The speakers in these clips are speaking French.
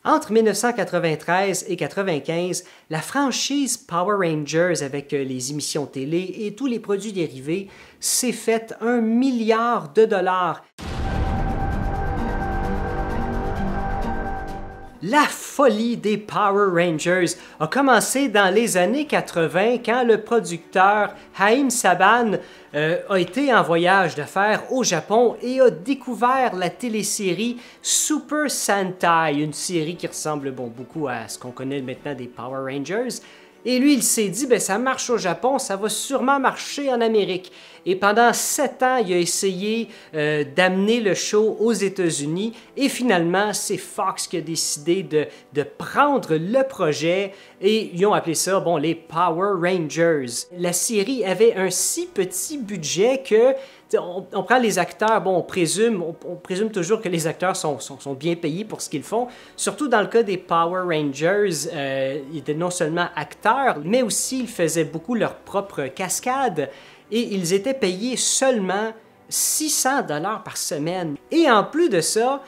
Entre 1993 et 1995, la franchise Power Rangers avec les émissions télé et tous les produits dérivés s'est faite 1 milliard de dollars. La folie des Power Rangers a commencé dans les années 80 quand le producteur Haim Saban a été en voyage d'affaires au Japon et a découvert la télésérie Super Sentai, une série qui ressemble beaucoup à ce qu'on connaît maintenant des Power Rangers. Et lui, il s'est dit, ben, ça marche au Japon, ça va sûrement marcher en Amérique. Et pendant 7 ans, il a essayé d'amener le show aux États-Unis. Et finalement, c'est Fox qui a décidé de prendre le projet. Et ils ont appelé ça, bon, les Power Rangers. La série avait un si petit budget que on prend les acteurs, bon, on présume toujours que les acteurs sont bien payés pour ce qu'ils font. Surtout dans le cas des Power Rangers, ils étaient non seulement acteurs, mais aussi ils faisaient beaucoup leurs propres cascades et ils étaient payés seulement 600 $ par semaine. Et en plus de ça,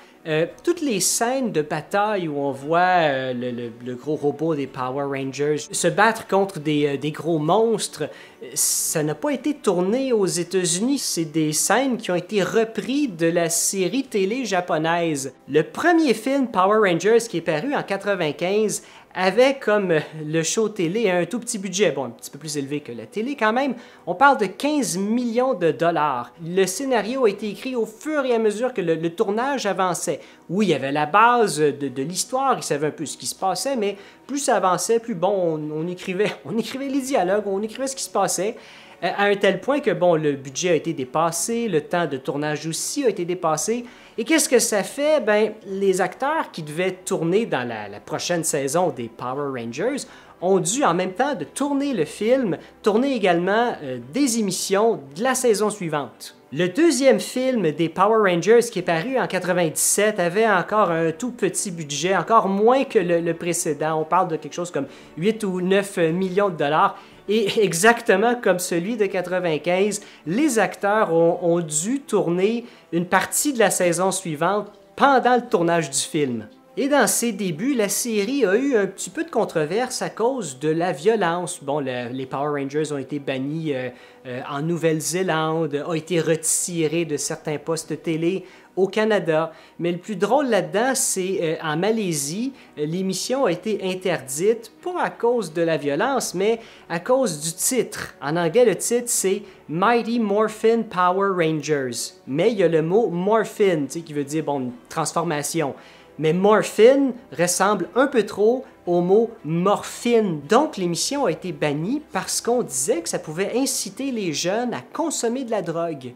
toutes les scènes de bataille où on voit le gros robot des Power Rangers se battre contre des gros monstres, ça n'a pas été tourné aux États-Unis. C'est des scènes qui ont été reprises de la série télé japonaise. Le premier film Power Rangers qui est paru en 1995 avait comme le show télé un tout petit budget, bon, un petit peu plus élevé que la télé quand même. On parle de 15 millions de dollars. Le scénario a été écrit au fur et à mesure que le tournage avançait. Oui, il y avait la base de l'histoire, il savait un peu ce qui se passait, mais plus ça avançait, plus bon, on écrivait les dialogues, on écrivait ce qui se passait. À un tel point que, bon, le budget a été dépassé, le temps de tournage aussi a été dépassé. Et qu'est-ce que ça fait? Ben, les acteurs qui devaient tourner dans la prochaine saison des Power Rangers ont dû, en même temps de tourner le film, tourner également des émissions de la saison suivante. Le deuxième film des Power Rangers qui est paru en 1997 avait encore un tout petit budget, encore moins que le précédent. On parle de quelque chose comme 8 ou 9 millions de dollars. Et exactement comme celui de 1995, les acteurs ont dû tourner une partie de la saison suivante pendant le tournage du film. Et dans ses débuts, la série a eu un petit peu de controverse à cause de la violence. Bon, les Power Rangers ont été bannis en Nouvelle-Zélande, ont été retirés de certains postes télé au Canada. Mais le plus drôle là-dedans, c'est en Malaisie, l'émission a été interdite, pas à cause de la violence, mais à cause du titre. En anglais, le titre, c'est Mighty Morphin Power Rangers. Mais il y a le mot morphin, qui veut dire, bon, une transformation. Mais morphine ressemble un peu trop au mot morphine. Donc l'émission a été bannie parce qu'on disait que ça pouvait inciter les jeunes à consommer de la drogue.